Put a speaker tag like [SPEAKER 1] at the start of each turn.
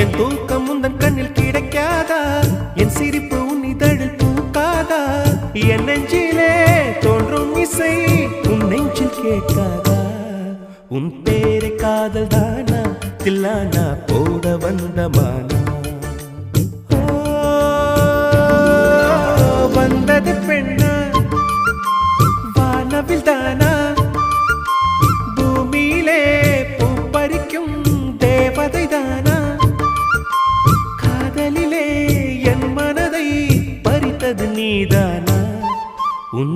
[SPEAKER 1] என் தூக்கம் உந்தன் கண்ணில் கிடைக்காதா? என் சிரிப்பு உன் இதழில் பூக்காதா? என் நெஞ்சிலே தோன்றும் இசை உன் நெஞ்சில் கேட்காதா? உன் பேரை காதல் தானா தில்லானா போட வந்த மானா? வந்தது பெண்ணா வானவில் தானா? பூமியிலே பூ பறிக்கும் தேவதை தானா? காதலிலே என் மனதை பறித்தது நீதானா? உன்